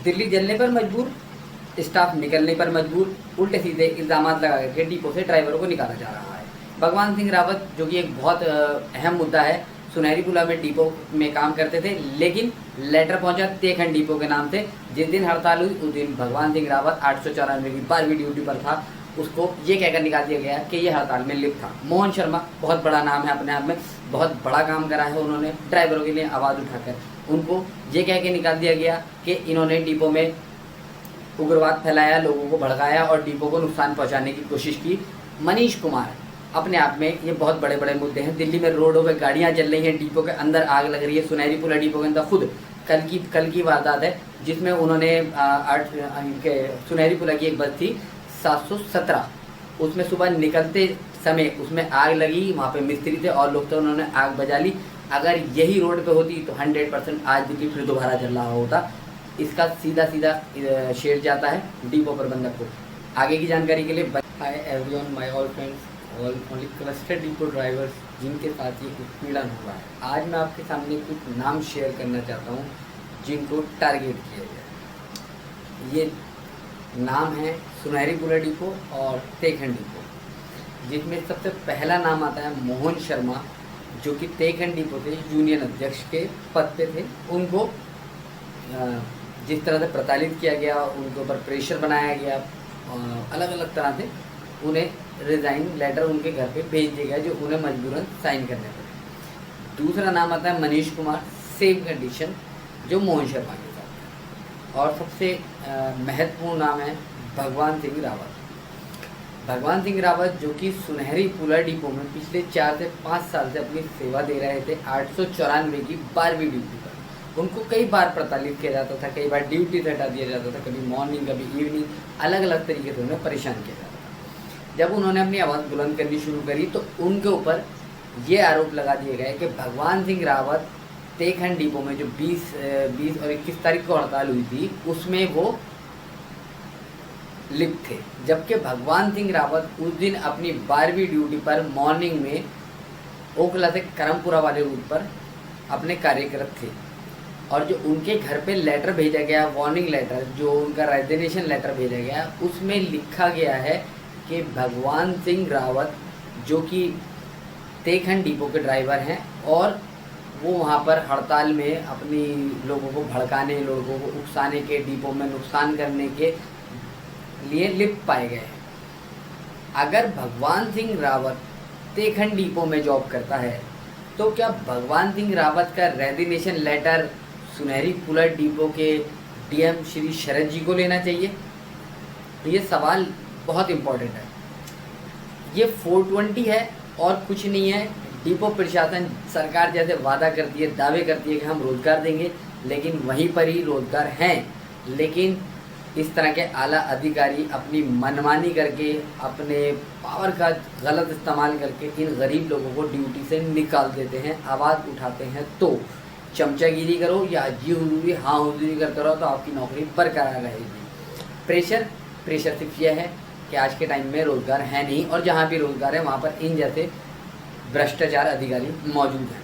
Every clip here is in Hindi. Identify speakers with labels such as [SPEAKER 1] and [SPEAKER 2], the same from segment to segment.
[SPEAKER 1] दिल्ली जलने पर मजबूर, स्टाफ निकलने पर मजबूर, उल्टे सीधे इल्ज़ाम लगा करके डिपो से ड्राइवरों को निकाला जा रहा है। भगवान सिंह रावत जो कि एक बहुत अहम मुद्दा है, सुनहरी पुला में डिपो में काम करते थे, लेकिन लेटर पहुंचा तेखंड डिपो के नाम से। जिस दिन हड़ताल हुई उस दिन भगवान सिंह रावत 894 की 12वीं ड्यूटी पर था, उसको ये कहकर निकाल दिया गया कि ये हड़ताल में लिप्त था। मोहन शर्मा बहुत बड़ा नाम है अपने आप में, बहुत बड़ा काम करा है उन्होंने ड्राइवरों के लिए आवाज़ उठाकर। उनको ये कह के निकाल दिया गया कि इन्होंने डिपो में उग्रवाद फैलाया, लोगों को भड़काया और डिपो को नुकसान पहुंचाने की कोशिश की। मनीष कुमार, अपने आप में ये बहुत बड़े बड़े मुद्दे हैं। दिल्ली में रोडों पे गाड़ियां जल रही हैं, डिपो के अंदर आग लग रही है। सुनहरी पुला डिपो के अंदर खुद कल की वारदात है जिसमें उन्होंने सुनहरी पुला की एक बस थी 717, उसमें सुबह निकलते समय उसमें आग लगी, वहाँ पे मिस्त्री थे और लोग थे, उन्होंने आग बजा ली। अगर यही रोड पे होती तो 100% आज दिल्ली फिर दोबारा जल रहा होता। इसका सीधा शेयर जाता है डिपो प्रबंधक को। आगे की जानकारी के लिए hi everyone, my all friends, all only cluster depot drivers जिनके साथ ये उत्पीड़न हुआ है। आज मैं आपके सामने कुछ नाम शेयर करना चाहता हूँ जिनको टारगेट किया गया। ये नाम है सुनहरी पुला डिपो और तेखंड डिपो, जिसमें सबसे पहला नाम आता है मोहन शर्मा, जो कि तेखंड डिपो से यूनियन अध्यक्ष के पद पे थे। उनको जिस तरह से प्रताड़ित किया गया, उनके ऊपर प्रेशर बनाया गया, अलग अलग तरह से उन्हें रिज़ाइन लेटर उनके घर पे भेज दिया गया, जो उन्हें मजबूरन साइन करने पड़े। दूसरा नाम आता है मनीष कुमार, सेम कंडीशन जो मोहन शर्मा के साथ। और सबसे महत्वपूर्ण नाम है भगवान सिंह रावत। भगवान सिंह रावत जो कि सुनहरी पुला डिपो में पिछले 4 से 5 साल से अपनी सेवा दे रहे थे 894 की 12वीं ड्यूटी पर। उनको कई बार प्रताड़ित किया जाता था, कई बार ड्यूटी से हटा दिया जाता था, कभी मॉर्निंग कभी इवनिंग, अलग अलग तरीके से उन्हें परेशान किया जाता था। जब उन्होंने अपनी आवाज़ बुलंद करनी शुरू करी तो उनके ऊपर ये आरोप लगा दिए गए कि भगवान सिंह रावत तेखंड डिपो में जो 20 और 21 तारीख को हड़ताल हुई थी उसमें वो लिप्त थे। जबकि भगवान सिंह रावत उस दिन अपनी 12वीं ड्यूटी पर मॉर्निंग में ओखला से करमपुरा वाले रूट पर अपने कार्यरत थे। और जो उनके घर पे लेटर भेजा गया, वार्निंग लेटर, जो उनका रेजिग्नेशन लेटर भेजा गया, उसमें लिखा गया है कि भगवान सिंह रावत जो कि तेखंड डिपो के ड्राइवर हैं और वो वहाँ पर हड़ताल में अपनी लोगों को भड़काने, लोगों को उकसाने के, डिपो में नुकसान करने के लिए लिप्त पाए गए हैं। अगर भगवान सिंह रावत तेखंड डिपो में जॉब करता है तो क्या भगवान सिंह रावत का रेजिग्नेशन लेटर सुनहरी पुला डिपो के डीएम श्री शरद जी को लेना चाहिए? तो ये सवाल बहुत इम्पोर्टेंट है। ये 420 है और कुछ नहीं है। डिपो प्रशासन सरकार जैसे वादा करती है, दावे करती है कि हम रोज़गार देंगे, लेकिन वहीं पर ही रोज़गार हैं, लेकिन इस तरह के आला अधिकारी अपनी मनमानी करके, अपने पावर का गलत इस्तेमाल करके इन गरीब लोगों को ड्यूटी से निकाल देते हैं। आवाज़ उठाते हैं तो चमचागिरी करो या जी हुजूरी हाँ हुजूरी करते रहो तो आपकी नौकरी बरकरार रहेगी। प्रेशर सिर्फ यह है कि आज के टाइम में रोज़गार है नहीं, और जहाँ भी रोज़गार है वहाँ पर इन जैसे भ्रष्टाचार अधिकारी मौजूद हैं।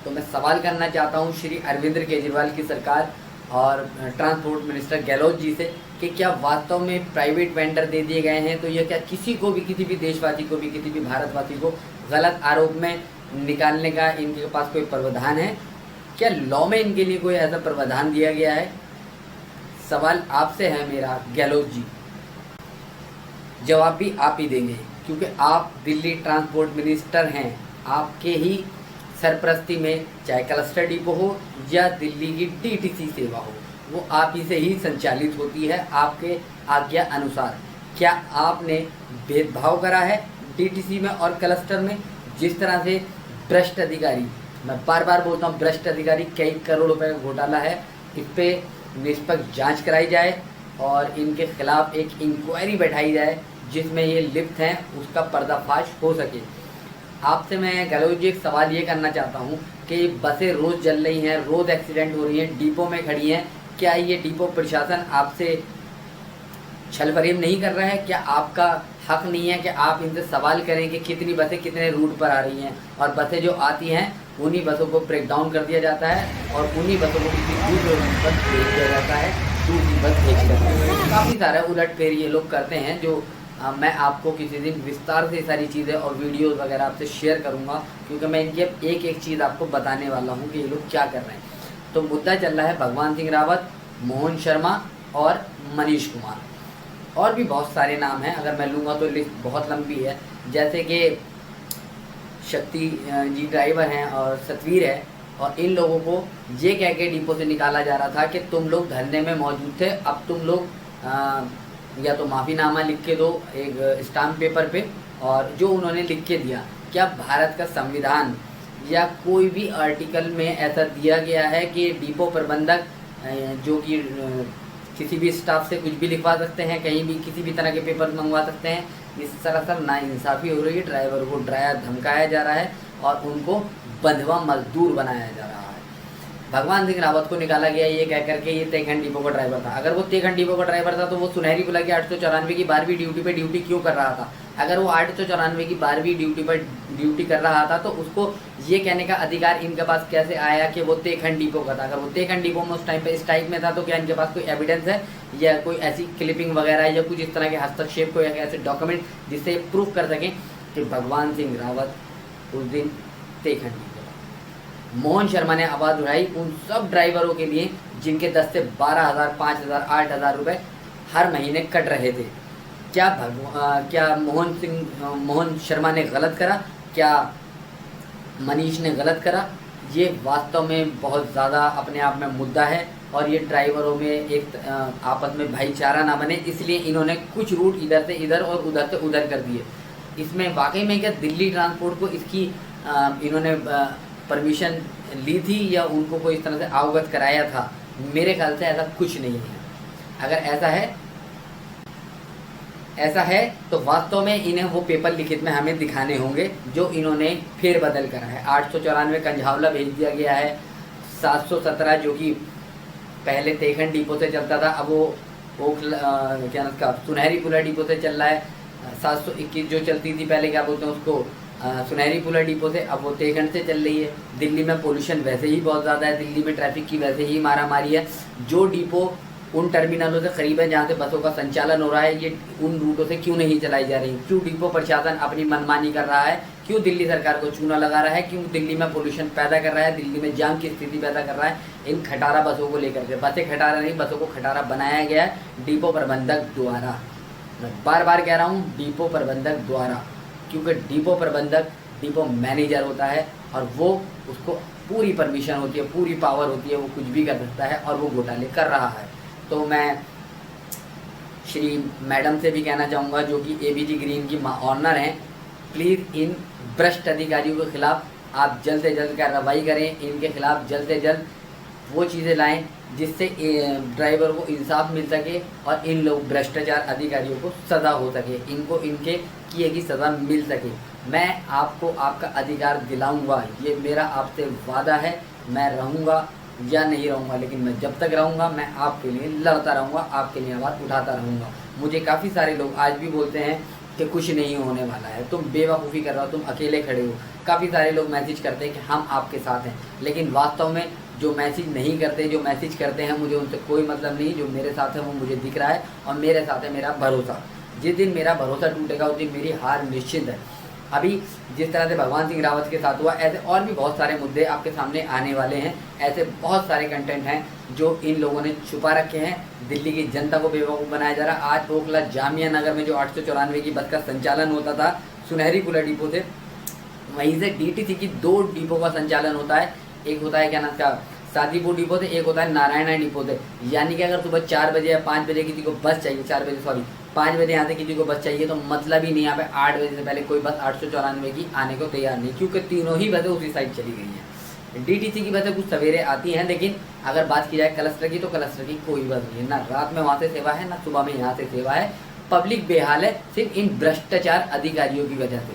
[SPEAKER 1] तो मैं सवाल करना चाहता हूँ श्री अरविंद केजरीवाल की सरकार और ट्रांसपोर्ट मिनिस्टर गहलोत जी से कि क्या वास्तव में प्राइवेट वेंडर दे दिए गए हैं? तो यह क्या किसी को भी, किसी भी देशवासी को भी, किसी भी भारतवासी को गलत आरोप में निकालने का इनके पास कोई प्रावधान है? क्या लॉ में इनके लिए कोई ऐसा प्रावधान दिया गया है? सवाल आपसे है मेरा गहलोत जी, जवाब भी आप ही देंगे क्योंकि आप दिल्ली ट्रांसपोर्ट मिनिस्टर हैं। आपके ही सरपरस्ती में चाहे क्लस्टर डिपो हो या दिल्ली की डीटीसी सेवा हो, वो आप ही से ही संचालित होती है आपके आज्ञा अनुसार। क्या आपने भेदभाव करा है डीटीसी में और क्लस्टर में? जिस तरह से भ्रष्ट अधिकारी, मैं बार बार बोलता हूँ भ्रष्ट अधिकारी, कई करोड़ रुपए का घोटाला है, इस पर निष्पक्ष जांच कराई जाए और इनके खिलाफ एक इंक्वायरी बैठाई जाए जिसमें ये लिप्त हैं उसका पर्दाफाश हो सके। आपसे मैं गहलोत जी एक सवाल ये करना चाहता हूँ कि बसें रोज़ जल रही हैं, रोज़ एक्सीडेंट हो रही हैं, डिपो में खड़ी हैं, क्या ये डिपो प्रशासन आपसे छल फरेब नहीं कर रहा है? क्या आपका हक नहीं है कि आप इनसे सवाल करें कि कितनी बसें कितने रूट पर आ रही हैं? और बसें जो आती हैं उन्हीं बसों को ब्रेक डाउन कर दिया जाता है और उन्हीं बसों को किसी दूसरे रूट पर भेज दिया जाता है। दूसरी बस भेज कर। काफ़ी सारा उलट फेर ये लोग करते हैं, जो मैं आपको किसी दिन विस्तार से सारी चीज़ें और वीडियोस वगैरह आपसे शेयर करूंगा, क्योंकि मैं इनकी अब एक एक चीज़ आपको बताने वाला हूं कि ये लोग क्या कर रहे हैं। तो मुद्दा चल रहा है भगवान सिंह रावत, मोहन शर्मा और मनीष कुमार, और भी बहुत सारे नाम हैं। अगर मैं लूँगा तो लिस्ट बहुत लंबी है, जैसे कि शक्ति जी ड्राइवर हैं और सतवीर है, और इन लोगों को ये कह के डिपो से निकाला जा रहा था कि तुम लोग धरने में मौजूद थे, अब तुम लोग या तो माफ़ीनामा लिख के दो एक स्टाम्प पेपर पे, और जो उन्होंने लिख के दिया, क्या भारत का संविधान या कोई भी आर्टिकल में ऐसा दिया गया है कि डिपो प्रबंधक जो कि किसी भी स्टाफ से कुछ भी लिखवा सकते हैं, कहीं भी किसी भी तरह के पेपर मंगवा सकते हैं? इस सरासर नाइंसाफ़ी हो रही है। ड्राइवर को डराया धमकाया जा रहा है और उनको बंधवा मजदूर बनाया जा रहा है। भगवान सिंह रावत को निकाला गया ये कह करके ये तेघन डिपो का ड्राइवर था। अगर वो तेघन डिपो का ड्राइवर था तो वो सुनहरी पुला की 894 की 12वीं ड्यूटी पे ड्यूटी क्यों कर रहा था? अगर वो 894 की 12वीं ड्यूटी पर ड्यूटी कर रहा था तो उसको ये कहने का अधिकार इनके पास कैसे आया कि वो तेघन डिपो का था? अगर वो तेघन डिपो में उस टाइम पे इस टाइप में था तो क्या इनके पास कोई एविडेंस है या कोई ऐसी क्लिपिंग वगैरह या कुछ इस तरह के हस्तक्षेप को या ऐसे डॉक्यूमेंट जिससे प्रूफ कर सकें कि भगवान सिंह रावत उस दिन तेघन डिपो? मोहन शर्मा ने आवाज़ उठाई उन सब ड्राइवरों के लिए जिनके 10 से 12,000, 5,000, 8,000 रुपये हर महीने कट रहे थे। क्या मोहन शर्मा ने गलत करा? क्या मनीष ने गलत करा? ये वास्तव में बहुत ज़्यादा अपने आप में मुद्दा है, और ये ड्राइवरों में एक आपस में भाईचारा ना बने, इसलिए इन्होंने कुछ रूट इधर से इधर और उधर से उधर कर दिए। इसमें वाकई में क्या दिल्ली ट्रांसपोर्ट को इसकी इन्होंने परमिशन ली थी या उनको कोई इस तरह से अवगत कराया था? मेरे ख्याल से ऐसा कुछ नहीं है। अगर ऐसा है तो वास्तव में इन्हें वो पेपर लिखित में हमें दिखाने होंगे जो इन्होंने फेरबदल करा है। 894 कंझावला भेज दिया गया है, 717 जो कि पहले तेघन डिपो से चलता था, अब वो क्या नाम का सुनहरी पुला डिपो से चल रहा है। 721 जो चलती थी पहले, क्या बोलते हैं उसको, सुनहरी पुला डिपो से, अब वो तेघन से चल रही है। दिल्ली में पोल्यूशन वैसे ही बहुत ज़्यादा है, दिल्ली में ट्रैफिक की वैसे ही मारामारी है। जो डिपो उन टर्मिनलों से करीब है जहाँ से बसों का संचालन हो रहा है, ये उन रूटों से क्यों नहीं चलाई जा रही? क्यों डिपो प्रशासन अपनी मनमानी कर रहा है? क्यों दिल्ली सरकार को चूना लगा रहा है? क्यों दिल्ली में पोल्यूशन पैदा कर रहा है, दिल्ली में जाम की स्थिति पैदा कर रहा है इन खटारा बसों को लेकर के? बसें खटारा नहीं, बसों को खटारा बनाया गया है डिपो प्रबंधक द्वारा। मैं बार बार कह रहा हूँ, डिपो प्रबंधक द्वारा, क्योंकि डिपो प्रबंधक डिपो मैनेजर होता है और वो उसको पूरी परमिशन होती है, पूरी पावर होती है, वो कुछ भी कर सकता है और वो घोटाले कर रहा है। तो मैं श्री मैडम से भी कहना चाहूँगा जो कि एबीजी ग्रीन की ऑनर हैं, प्लीज़ इन भ्रष्ट अधिकारियों के खिलाफ आप जल्द से जल्द कार्रवाई करें। इनके खिलाफ जल्द से जल्द वो चीज़ें लाएं जिससे ड्राइवर को इंसाफ मिल सके और इन लोग भ्रष्टाचार अधिकारियों को सज़ा हो सके, इनको इनके किए की सज़ा मिल सके। मैं आपको आपका अधिकार दिलाऊंगा, ये मेरा आपसे वादा है। मैं रहूँगा या नहीं रहूँगा, लेकिन मैं जब तक रहूँगा मैं आपके लिए लड़ता रहूँगा, आपके लिए आवाज़ उठाता रहूँगा। मुझे काफ़ी सारे लोग आज भी बोलते हैं कि कुछ नहीं होने वाला है, तुम बेवकूफ़ी कर रहे हो, तुम अकेले खड़े हो। काफ़ी सारे लोग मैसेज करते हैं कि हम आपके साथ हैं, लेकिन वास्तव में जो मैसेज नहीं करते, जो मैसेज करते हैं, मुझे उनसे कोई मतलब नहीं। जो मेरे साथ है वो मुझे दिख रहा है और मेरे साथ है मेरा भरोसा। जिस दिन मेरा भरोसा टूटेगा उस दिन मेरी हार निश्चित है। अभी जिस तरह से भगवान सिंह रावत के साथ हुआ, ऐसे और भी बहुत सारे मुद्दे आपके सामने आने वाले हैं। ऐसे बहुत सारे कंटेंट हैं जो इन लोगों ने छुपा रखे हैं। दिल्ली की जनता को बेवकूफ़ बनाया जा रहा है। आज ओखला जामिया नगर में जो 894 की बस का संचालन होता था सुनहरी पुला डिपो से, वहीं से डीटीसी की 2 डिपो का संचालन होता है। एक होता है क्या नाम का सादीपुर डिपो से, एक होता है नारायणा डिपो से। यानी कि अगर सुबह 4 बजे या 5 बजे किसी को बस चाहिए, 5 बजे यहाँ से किसी को बस चाहिए, तो मतलब ही नहीं यहाँ पे 8 बजे से पहले कोई बस 894 की आने को तैयार नहीं, क्योंकि तीनों ही बसें उसी साइड चली गई हैं। डीटीसी की बसें कुछ सवेरे आती हैं, लेकिन अगर बात की जाए क्लस्टर की तो क्लस्टर की कोई बस नहीं है। ना रात में वहाँ से सेवा है, ना सुबह में यहाँ से सेवा है। पब्लिक बेहाल है सिर्फ इन भ्रष्टाचार अधिकारियों की वजह से,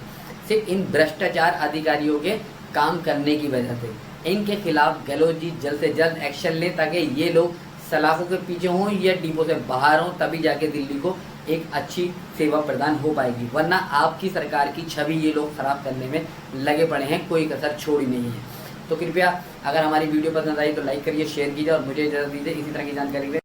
[SPEAKER 1] सिर्फ इन भ्रष्टाचार अधिकारियों के काम करने की वजह से। इनके खिलाफ गहलोत जी जल्द से जल्द एक्शन लें ताकि ये लोग सलाखों के पीछे हों या डिपो से बाहर हों, तभी जाके दिल्ली को एक अच्छी सेवा प्रदान हो पाएगी। वरना आपकी सरकार की छवि ये लोग खराब करने में लगे पड़े हैं, कोई कसर छोड़ी नहीं है। तो कृपया अगर हमारी वीडियो पसंद आई तो लाइक करिए, शेयर कीजिए और मुझे इजाज़त दीजिए इसी तरह की जानकारी के लिए।